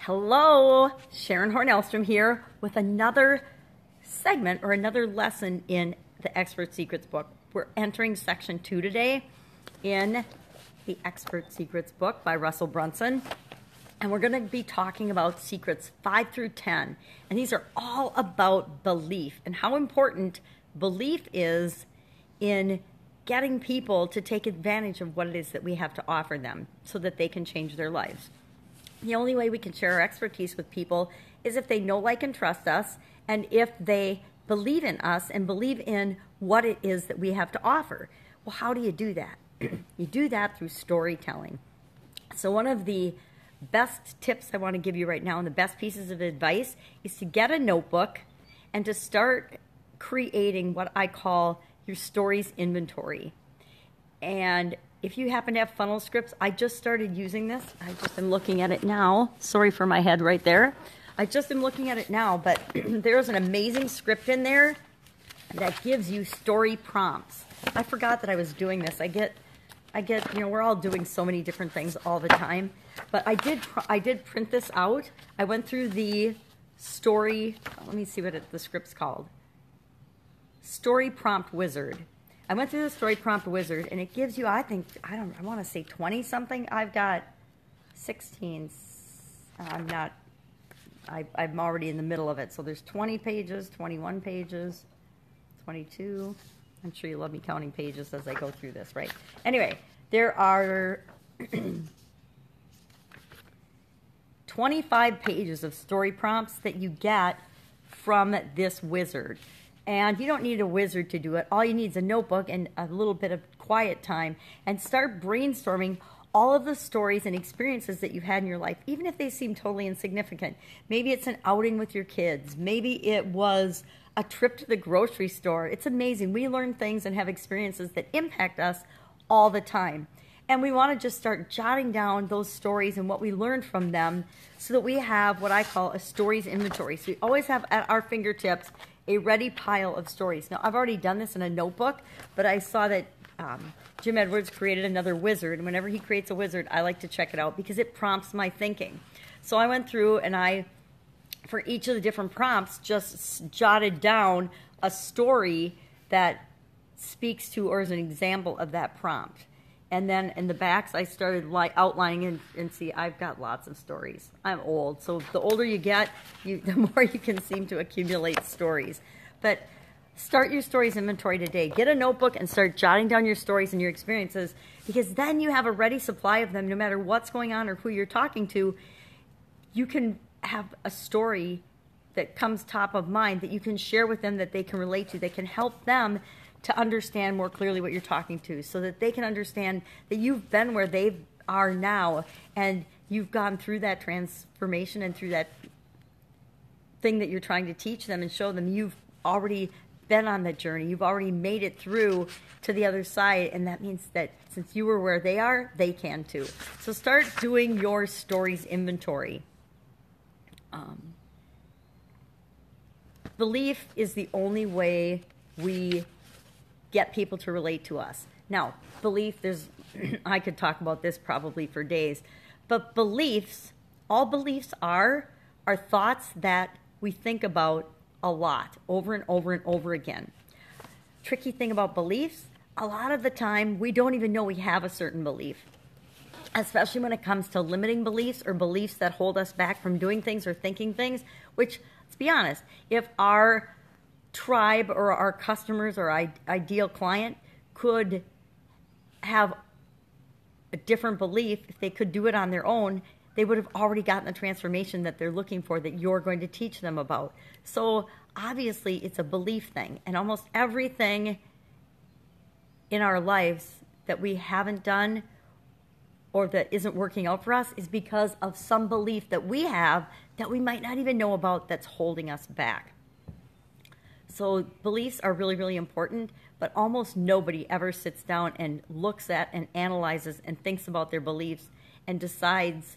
Hello, Sharon Horne-Ellstrom here with another segment or another lesson in the Expert Secrets book. We're entering section 2 today in the Expert Secrets book by Russell Brunson. And we're going to be talking about secrets 5 through 10. And these are all about belief and how important belief is in getting people to take advantage of what it is that we have to offer them so that they can change their lives. The only way we can share our expertise with people is if they know, like, and trust us, and if they believe in us and believe in what it is that we have to offer. Well, how do you do that? You do that through storytelling. So one of the best tips I want to give you right now and the best pieces of advice is to get a notebook and to start creating what I call your stories inventory. And if you happen to have funnel scripts, I just started using this. I just am looking at it now. Sorry for my head right there. I just am looking at it now, but there's an amazing script in there that gives you story prompts. I forgot that I was doing this. I get, we're all doing so many different things all the time, but I did print this out. I went through the story, let me see what the script's called. Story Prompt Wizard. I went through the Story Prompt Wizard, and it gives you, I want to say 20 something. I've got 16. I'm already in the middle of it. So there's 20 pages, 21 pages, 22. I'm sure you love me counting pages as I go through this, right? Anyway, there are 25 pages of story prompts that you get from this wizard. And you don't need a wizard to do it. All you need is a notebook and a little bit of quiet time, and start brainstorming all of the stories and experiences that you've had in your life, even if they seem totally insignificant. Maybe it's an outing with your kids. Maybe it was a trip to the grocery store. It's amazing. We learn things and have experiences that impact us all the time. And we want to just start jotting down those stories and what we learned from them so that we have what I call a stories inventory. So we always have at our fingertips a ready pile of stories. Now, I've already done this in a notebook, but I saw that Jim Edwards created another wizard, and whenever he creates a wizard, I like to check it out because it prompts my thinking. So I went through and for each of the different prompts, just jotted down a story that speaks to or is an example of that prompt. And then in the backs, I started outlining and see, I've got lots of stories. I'm old, so the older you get, the more you can seem to accumulate stories. But start your stories inventory today. Get a notebook and start jotting down your stories and your experiences, because then you have a ready supply of them. No matter what's going on or who you're talking to, you can have a story that comes top of mind that you can share with them, that they can relate to, that can help them to understand more clearly what you're talking to, so that they can understand that you've been where they are now and you've gone through that transformation and through that thing that you're trying to teach them and show them. You've already been on the journey. You've already made it through to the other side, and that means that since you were where they are, they can too. So start doing your stories inventory. Belief is the only way we get people to relate to us. Now, belief, I could talk about this probably for days, but beliefs, all beliefs are thoughts that we think about a lot, over and over and over again. Tricky thing about beliefs, a lot of the time we don't even know we have a certain belief, especially when it comes to limiting beliefs or beliefs that hold us back from doing things or thinking things, which, let's be honest, if our tribe or our customers or ideal client could have a different belief, if they could do it on their own, they would have already gotten the transformation that they're looking for, that you're going to teach them about. So obviously it's a belief thing, and almost everything in our lives that we haven't done or that isn't working out for us is because of some belief that we have that we might not even know about that's holding us back. So beliefs are really, really important, but almost nobody ever sits down and looks at and analyzes and thinks about their beliefs and decides,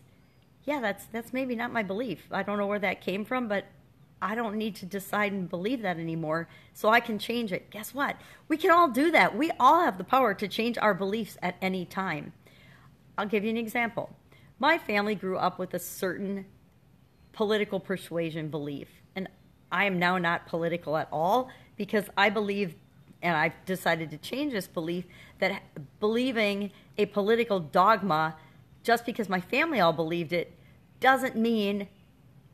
yeah, that's maybe not my belief. I don't know where that came from, but I don't need to decide and believe that anymore, so I can change it. Guess what? We can all do that. We all have the power to change our beliefs at any time. I'll give you an example. My family grew up with a certain political persuasion belief. And I am now not political at all because I believe, and I've decided to change this belief, that believing a political dogma just because my family all believed it doesn't mean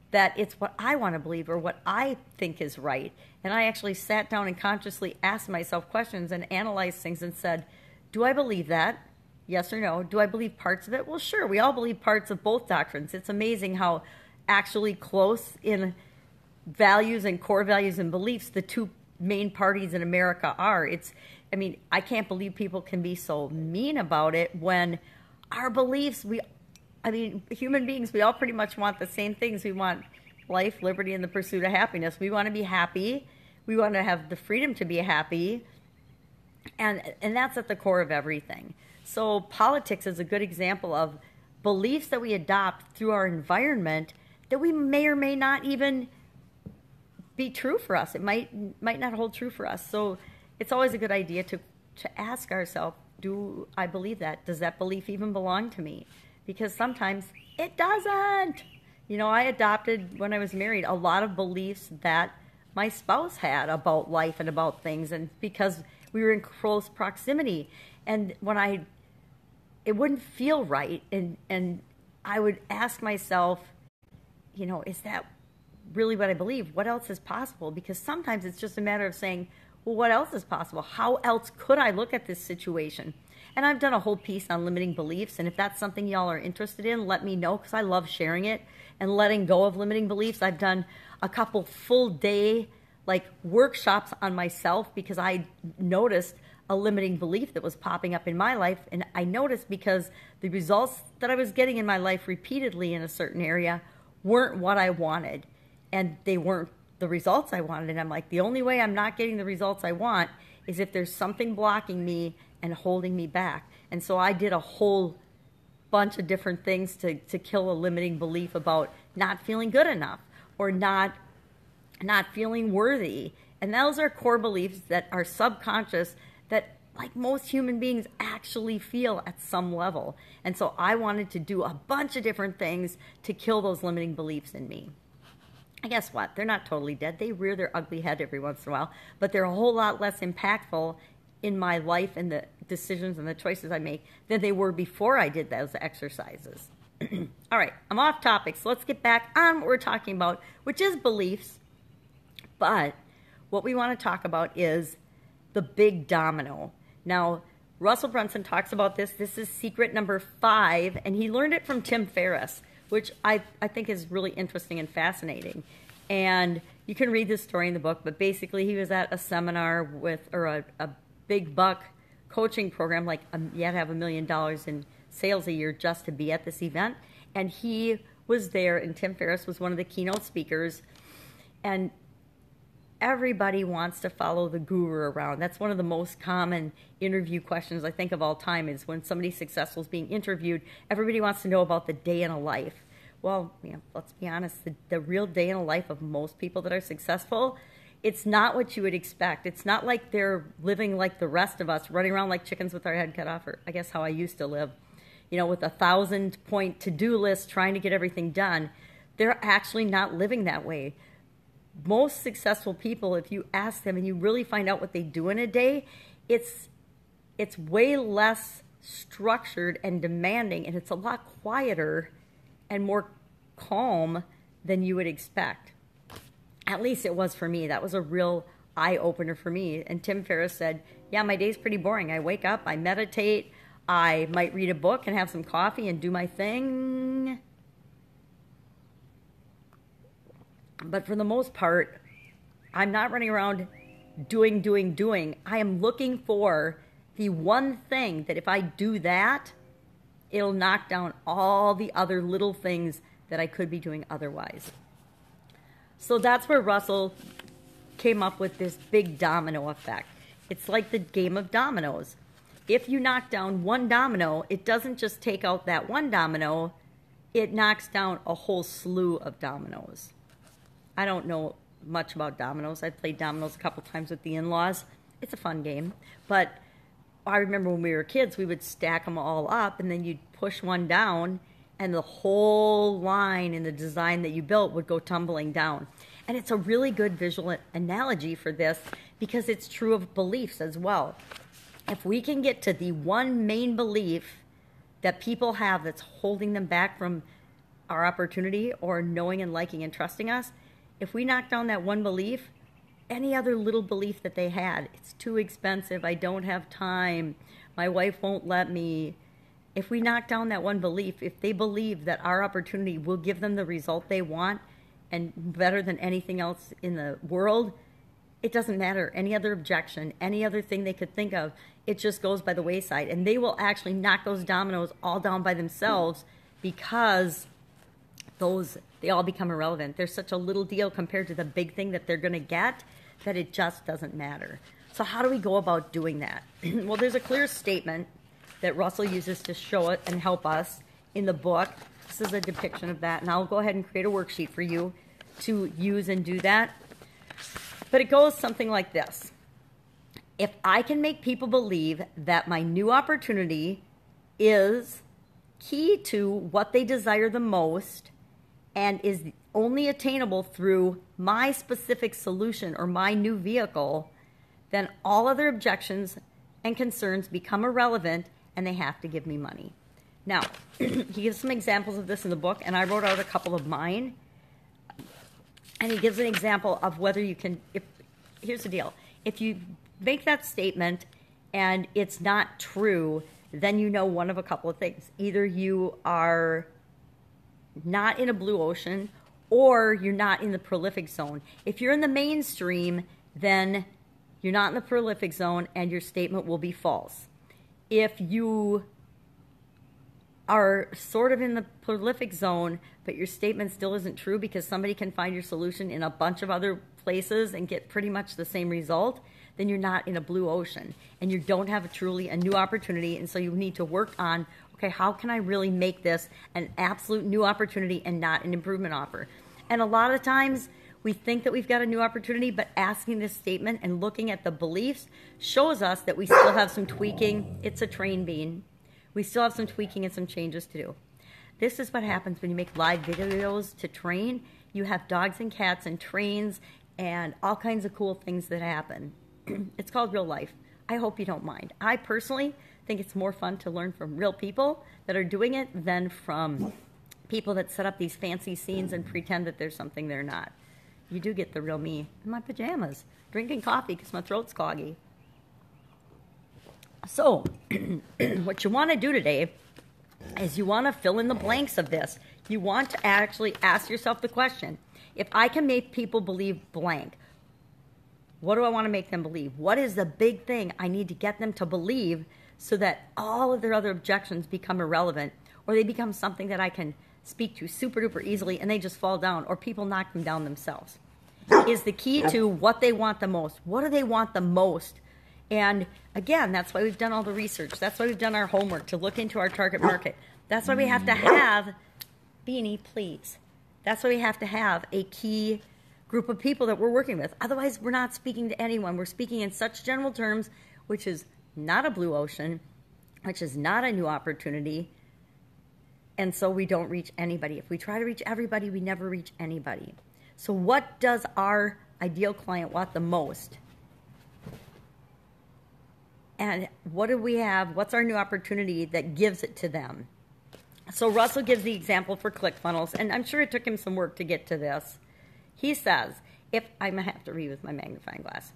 that it's what I want to believe or what I think is right. And I actually sat down and consciously asked myself questions and analyzed things and said, do I believe that? Yes or no? Do I believe parts of it? Well, sure. We all believe parts of both doctrines. It's amazing how actually close in values and core values and beliefs the two main parties in America are. I can't believe people can be so mean about it when our beliefs, human beings, we all pretty much want the same things. We want life, liberty, and the pursuit of happiness. We want to be happy. We want to have the freedom to be happy. And that's at the core of everything. So politics is a good example of beliefs that we adopt through our environment that we may or may not even be true for us. It might not hold true for us. So it's always a good idea to ask ourselves, do I believe that? Does that belief even belong to me? Because sometimes it doesn't. I adopted, when I was married, a lot of beliefs that my spouse had about life and about things, and because we were in close proximity. And when it wouldn't feel right, and I would ask myself, is that really what I believe? What else is possible? Because sometimes it's just a matter of saying, well, what else is possible? How else could I look at this situation? And I've done a whole piece on limiting beliefs, and if that's something y'all are interested in, let me know, because I love sharing it and letting go of limiting beliefs. I've done a couple full day workshops on myself because I noticed a limiting belief that was popping up in my life, and I noticed because the results that I was getting in my life repeatedly in a certain area weren't what I wanted, and they weren't the results I wanted. And I'm like, the only way I'm not getting the results I want is if there's something blocking me and holding me back. And so I did a whole bunch of different things to kill a limiting belief about not feeling good enough or not feeling worthy. And those are core beliefs that are subconscious that, like most human beings, actually feel at some level. And so I wanted to do a bunch of different things to kill those limiting beliefs in me. And guess what? They're not totally dead. They rear their ugly head every once in a while, but they're a whole lot less impactful in my life and the decisions and the choices I make than they were before I did those exercises. All right, I'm off topic, so let's get back on what we're talking about, which is beliefs. But what we want to talk about is the big domino. Now, Russell Brunson talks about this. This is secret number 5, and he learned it from Tim Ferriss, which I think is really interesting and fascinating. And you can read this story in the book, but basically he was at a seminar a big buck coaching program, you had to have $1 million in sales a year just to be at this event. And he was there, and Tim Ferriss was one of the keynote speakers. And everybody wants to follow the guru around. That's one of the most common interview questions I think of all time, is when somebody successful is being interviewed, everybody wants to know about the day in a life. Well, let's be honest, the real day in a life of most people that are successful, it's not what you would expect. It's not like they're living like the rest of us, running around like chickens with our head cut off, or I guess how I used to live, with a 1,000-point to-do list trying to get everything done. They're actually not living that way. Most successful people, if you ask them and you really find out what they do in a day, it's way less structured and demanding, and it's a lot quieter and more calm than you would expect. At least it was for me. That was a real eye-opener for me. And Tim Ferriss said, yeah, my day's pretty boring. I wake up, I meditate, I might read a book and have some coffee and do my thing. But for the most part, I'm not running around doing. I am looking for the one thing that if I do that, it'll knock down all the other little things that I could be doing otherwise. So that's where Russell came up with this big domino effect. It's like the game of dominoes. If you knock down one domino, it doesn't just take out that one domino, it knocks down a whole slew of dominoes. I don't know much about dominoes. I've played dominoes a couple times with the in-laws. It's a fun game. But I remember when we were kids, we would stack them all up, and then you'd push one down, and the whole line in the design that you built would go tumbling down. And it's a really good visual analogy for this because it's true of beliefs as well. If we can get to the one main belief that people have that's holding them back from our opportunity or knowing and liking and trusting us, if we knock down that one belief, any other little belief that they had, it's too expensive, I don't have time, my wife won't let me. If we knock down that one belief, if they believe that our opportunity will give them the result they want and better than anything else in the world, it doesn't matter. Any other objection, any other thing they could think of, it just goes by the wayside. And they will actually knock those dominoes all down by themselves because they all become irrelevant. They're such a little deal compared to the big thing that they're going to get that it just doesn't matter. So how do we go about doing that? Well, there's a clear statement that Russell uses to show it and help us in the book. This is a depiction of that, and I'll go ahead and create a worksheet for you to use and do that. But it goes something like this. If I can make people believe that my new opportunity is key to what they desire the most and is only attainable through my specific solution or my new vehicle, then all other objections and concerns become irrelevant and they have to give me money. Now, he gives some examples of this in the book, and I wrote out a couple of mine. And he gives an example of whether you can, here's the deal. If you make that statement and it's not true, then you know one of a couple of things. Either you are not in a blue ocean or you're not in the prolific zone. If you're in the mainstream, then you're not in the prolific zone and your statement will be false. If you are sort of in the prolific zone, but your statement still isn't true because somebody can find your solution in a bunch of other places and get pretty much the same result, then you're not in a blue ocean and you don't have a new opportunity. And so you need to work on, okay, how can I really make this an absolute new opportunity and not an improvement offer? And a lot of times we think that we've got a new opportunity, but asking this statement and looking at the beliefs shows us that we still have some tweaking. It's a train bean. We still have some tweaking and some changes to do. This is what happens when you make live videos to train. You have dogs and cats and trains and all kinds of cool things that happen. It's called real life. I hope you don't mind. I personally think it's more fun to learn from real people that are doing it than from people that set up these fancy scenes and pretend that there's something they're not. You do get the real me in my pajamas, drinking coffee because my throat's cloggy. So, what you want to do today is you want to fill in the blanks of this. You want to actually ask yourself the question, if I can make people believe blank, what do I want to make them believe? What is the big thing I need to get them to believe so that all of their other objections become irrelevant or they become something that I can speak to super duper easily and they just fall down or people knock them down themselves? Is the key to what they want the most. What do they want the most? And again, that's why we've done all the research. That's why we've done our homework to look into our target market. That's why we have to have, Beanie, please. That's why we have to have a key group of people that we're working with. Otherwise, we're not speaking to anyone. We're speaking in such general terms, which is not a blue ocean, which is not a new opportunity, and so we don't reach anybody. If we try to reach everybody, we never reach anybody. So what does our ideal client want the most? And what do we have? What's our new opportunity that gives it to them? So Russell gives the example for ClickFunnels, and I'm sure it took him some work to get to this. He says, I'm going to have to read with my magnifying glass.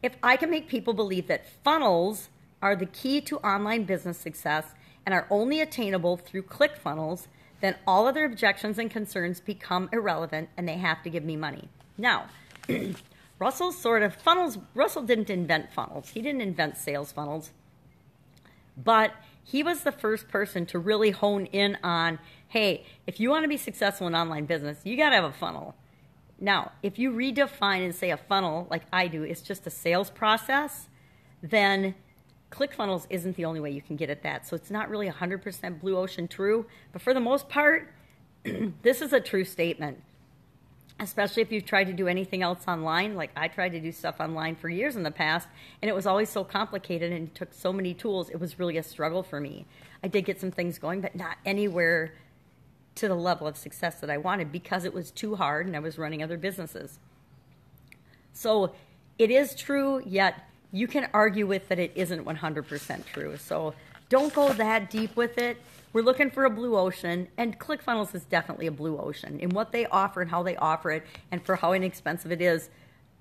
If I can make people believe that funnels are the key to online business success and are only attainable through ClickFunnels, then all other objections and concerns become irrelevant and they have to give me money. Now, Russell didn't invent funnels. He didn't invent sales funnels. But he was the first person to really hone in on, hey, if you want to be successful in online business, you got to have a funnel. Now, if you redefine and say a funnel, like I do, it's just a sales process, then ClickFunnels isn't the only way you can get at that. So it's not really 100% blue ocean true. But for the most part, this is a true statement. Especially if you've tried to do anything else online. Like I tried to do stuff online for years in the past, and it was always so complicated and took so many tools, it was really a struggle for me. I did get some things going, but not anywhere to the level of success that I wanted because it was too hard and I was running other businesses. So it is true, yet you can argue with that it isn't 100% true. So don't go that deep with it. We're looking for a blue ocean, and ClickFunnels is definitely a blue ocean in what they offer and how they offer it and for how inexpensive it is.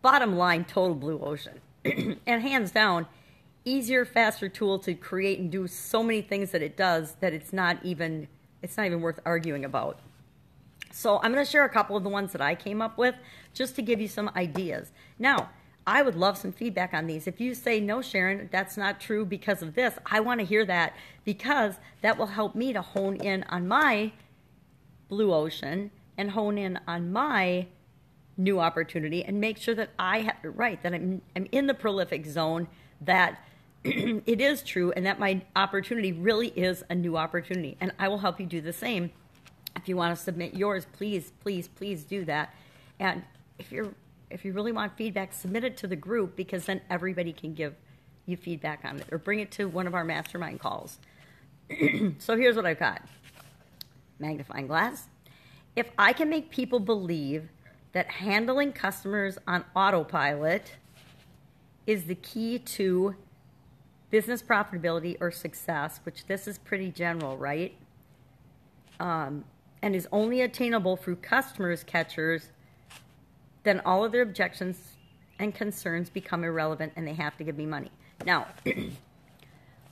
Bottom line, total blue ocean. And hands down, easier, faster tool to create and do so many things that it does that it's not even worth arguing about. So I'm going to share a couple of the ones that I came up with just to give you some ideas. Now, I would love some feedback on these. If you say, no, Sharon, that's not true because of this, I want to hear that because that will help me to hone in on my blue ocean and hone in on my new opportunity and make sure that I have it right, that I'm in the prolific zone, that it is true, and that my opportunity really is a new opportunity. And I will help you do the same. If you want to submit yours, please, please, please do that. And if you really want feedback, submit it to the group because then everybody can give you feedback on it, or bring it to one of our mastermind calls. So here's what I've got. Magnifying glass. If I can make people believe that handling customers on autopilot is the key to business profitability or success, which this is pretty general, right? And is only attainable through customers catchers, then all of their objections and concerns become irrelevant and they have to give me money. Now,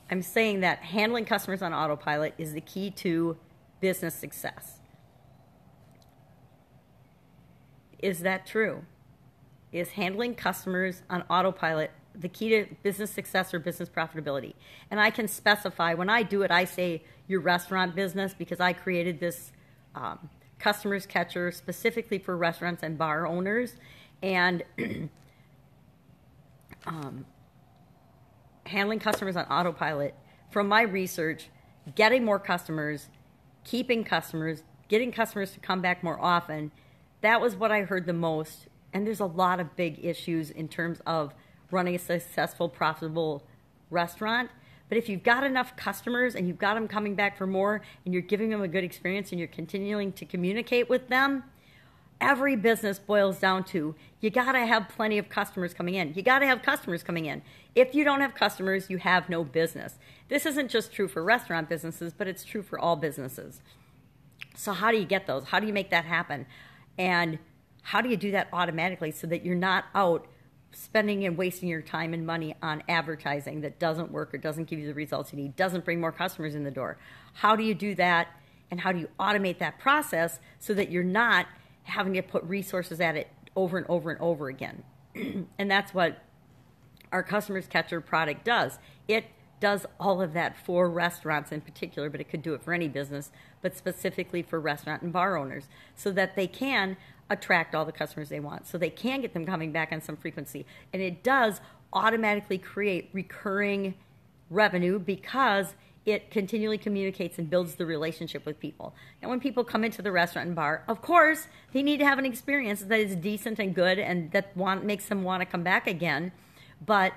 I'm saying that handling customers on autopilot is the key to business success. Is that true? Is handling customers on autopilot the key to business success or business profitability? And I can specify, when I do it, I say your restaurant business because I created this customers catcher specifically for restaurants and bar owners. And handling customers on autopilot, from my research, getting more customers, keeping customers, getting customers to come back more often, that was what I heard the most. And there's a lot of big issues in terms of running a successful, profitable restaurant. But if you've got enough customers and you've got them coming back for more and you're giving them a good experience and you're continuing to communicate with them, every business boils down to you got to have plenty of customers coming in. You got to have customers coming in. If you don't have customers, you have no business. This isn't just true for restaurant businesses, but it's true for all businesses. So how do you get those? How do you make that happen? And how do you do that automatically so that you're not out spending and wasting your time and money on advertising that doesn't work or doesn't give you the results you need, doesn't bring more customers in the door? How do you do that, and how do you automate that process so that you're not having to put resources at it over and over and over again? And that's what our Customers Catcher product does. It does all of that for restaurants in particular, but it could do it for any business, but specifically for restaurant and bar owners, so that they can attract all the customers they want, so they can get them coming back on some frequency. And it does automatically create recurring revenue because it continually communicates and builds the relationship with people. And when people come into the restaurant and bar, of course, they need to have an experience that is decent and good and that makes them want to come back again. But,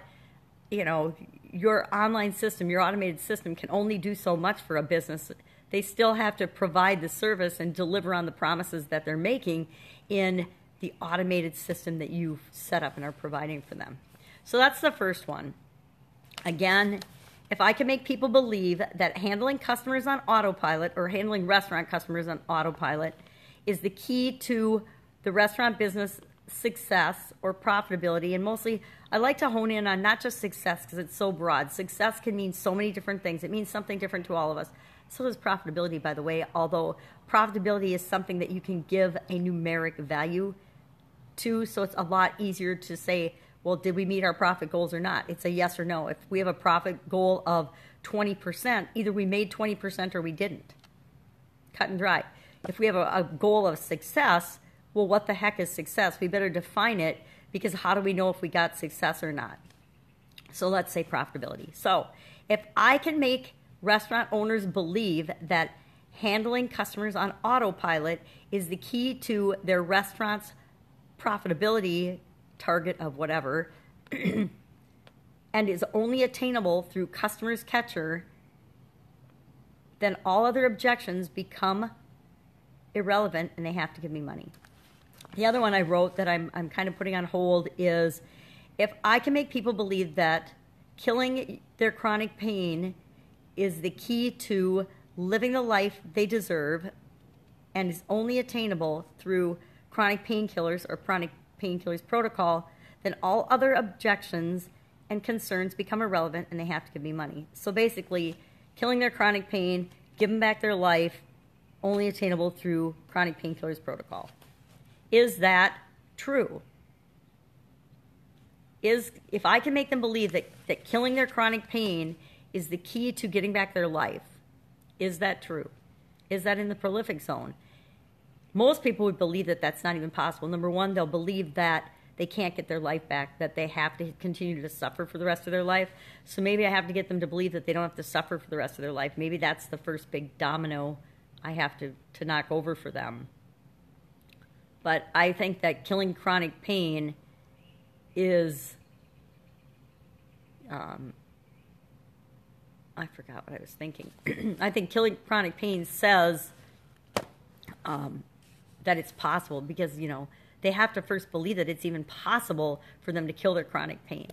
you know, your online system, your automated system can only do so much for a business. They still have to provide the service and deliver on the promises that they're making in the automated system that you've set up and are providing for them. So that's the first one. Again, if I can make people believe that handling customers on autopilot or handling restaurant customers on autopilot is the key to the restaurant business success or profitability, and mostly I like to hone in on not just success because it's so broad. Success can mean so many different things. It means something different to all of us. So does profitability, by the way, although profitability is something that you can give a numeric value to, so it's a lot easier to say, well, did we meet our profit goals or not? It's a yes or no. If we have a profit goal of 20%, either we made 20% or we didn't. Cut and dry. If we have a goal of success, well, what the heck is success? We better define it, because how do we know if we got success or not? So let's say profitability. So if I can make restaurant owners believe that handling customers on autopilot is the key to their restaurant's profitability target of whatever, and is only attainable through Customers Catcher, then all other objections become irrelevant and they have to give me money. The other one I wrote that I'm kind of putting on hold is, if I can make people believe that killing their chronic pain is the key to living the life they deserve and is only attainable through chronic painkillers or chronic painkillers protocol, then all other objections and concerns become irrelevant and they have to give me money. So basically, killing their chronic pain, give them back their life, only attainable through chronic painkillers protocol. Is that true? If I can make them believe that killing their chronic pain is the key to getting back their life, is that true? Is that in the prolific zone? Most people would believe that that's not even possible. Number one, they'll believe that they can't get their life back, that they have to continue to suffer for the rest of their life. So maybe I have to get them to believe that they don't have to suffer for the rest of their life. Maybe that's the first big domino I have to knock over for them. But I think that killing chronic pain is, I forgot what I was thinking. I think killing chronic pain says that it's possible because, they have to first believe that it's even possible for them to kill their chronic pain.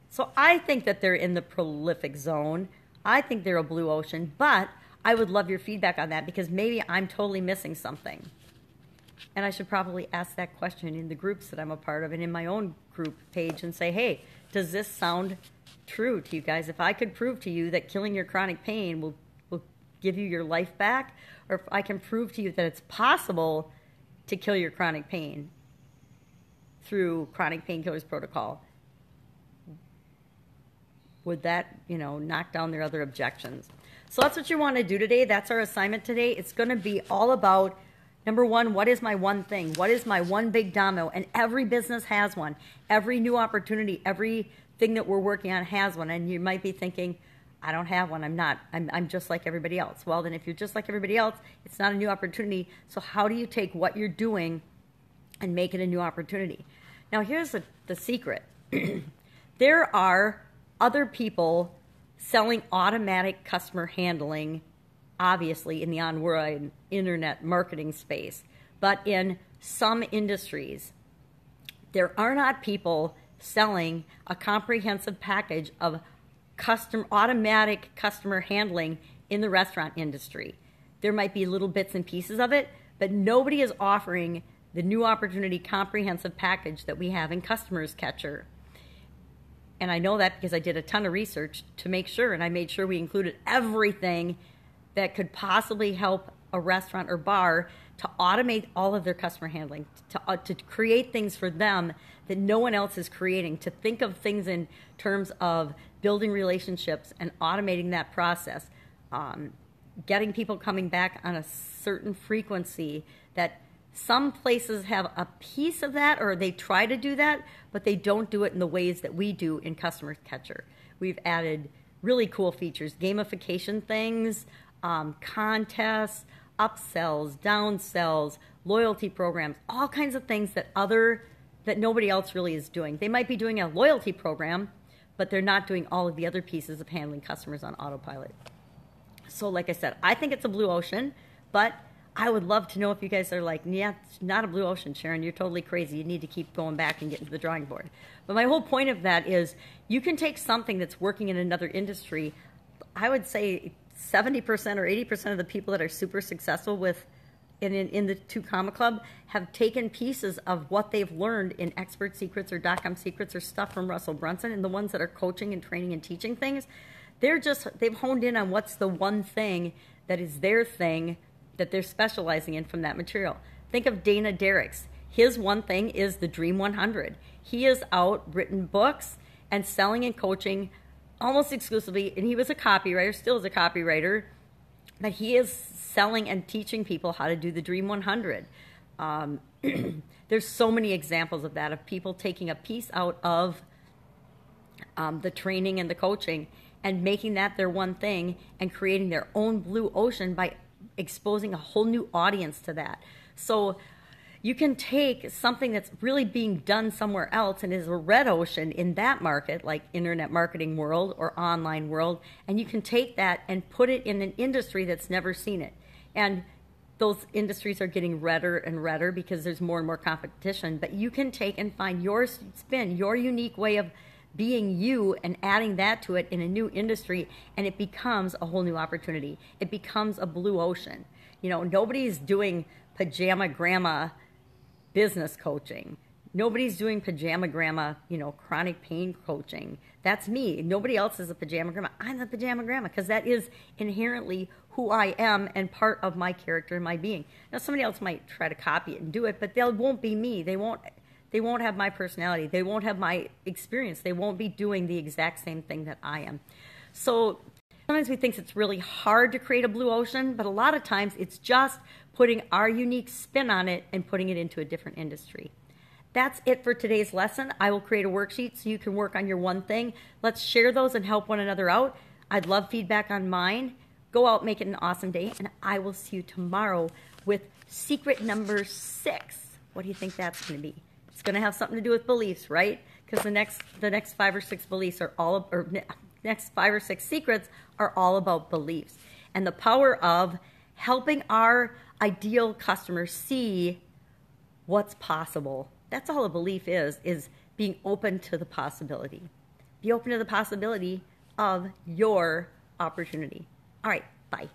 So I think that they're in the prolific zone. I think they're a blue ocean, but I would love your feedback on that because maybe I'm totally missing something. And I should probably ask that question in the groups that I'm a part of and in my own group page and say, hey, does this sound true to you guys? If I could prove to you that killing your chronic pain will give you your life back, or if I can prove to you that it's possible to kill your chronic pain through chronic painkillers protocol, would that, knock down their other objections? So that's what you want to do today. That's our assignment today. It's going to be all about, number one, what is my one thing? What is my one big domino? And every business has one. Every new opportunity, everything that we're working on has one. And you might be thinking, I don't have one. I'm not. I'm just like everybody else. Well, then if you're just like everybody else, it's not a new opportunity. So how do you take what you're doing and make it a new opportunity? Now, here's the secret. There are other people selling automatic customer handling, obviously, in the online internet marketing space. But in some industries, there are not people selling a comprehensive package of automatic customer handling in the restaurant industry. There might be little bits and pieces of it, but nobody is offering the new opportunity comprehensive package that we have in Customers Catcher. And I know that because I did a ton of research to make sure, and I made sure we included everything that could possibly help a restaurant or bar to automate all of their customer handling, to create things for them that no one else is creating, to think of things in terms of building relationships and automating that process, getting people coming back on a certain frequency. That some places have a piece of that, or they try to do that, but they don't do it in the ways that we do in Customer Catcher. We've added really cool features, gamification things, contests, upsells, downsells, loyalty programs, all kinds of things that nobody else really is doing. They might be doing a loyalty program, but they're not doing all of the other pieces of handling customers on autopilot. So like I said, I think it's a blue ocean, but I would love to know if you guys are like, yeah, it's not a blue ocean, Sharon. You're totally crazy. You need to keep going back and getting to the drawing board. But my whole point of that is you can take something that's working in another industry. I would say 70% or 80% of the people that are super successful in the 2 Comma Club have taken pieces of what they've learned in Expert Secrets or .com Secrets or stuff from Russell Brunson, and the ones that are coaching and training and teaching things, they've honed in on what's the one thing that is their thing that they're specializing in from that material. Think of Dana Derrick's. His one thing is the Dream 100. He has written books and selling and coaching almost exclusively, and he was a copywriter, still is a copywriter, but he is selling and teaching people how to do the Dream 100. There's so many examples of that, of people taking a piece out of the training and the coaching and making that their one thing and creating their own blue ocean by exposing a whole new audience to that. So you can take something that's really being done somewhere else and is a red ocean in that market, like internet marketing world or online world, and you can take that and put it in an industry that's never seen it. And those industries are getting redder and redder because there's more and more competition. But you can take and find your spin, your unique way of being you, and adding that to it in a new industry, and it becomes a whole new opportunity. It becomes a blue ocean. You know, nobody's doing Pajama Gramma business coaching. Nobody's doing Pajama Gramma, you know, chronic pain coaching. That's me. Nobody else is a Pajama Gramma. I'm the Pajama Gramma because that is inherently who I am and part of my character and my being. Now, somebody else might try to copy it and do it, but they won't be me. They won't have my personality. They won't have my experience. They won't be doing the exact same thing that I am. So sometimes we think it's really hard to create a blue ocean, but a lot of times it's just putting our unique spin on it and putting it into a different industry. That's it for today's lesson. I will create a worksheet so you can work on your one thing. Let's share those and help one another out. I'd love feedback on mine. Go out, make it an awesome day, and I will see you tomorrow with secret number 6. What do you think that's going to be? It's going to have something to do with beliefs, right? Because the next 5 or 6 beliefs are all, or next 5 or 6 secrets are all about beliefs and the power of helping our ideal customers see what's possible. That's all a belief is being open to the possibility. Be open to the possibility of your opportunity. All right, bye.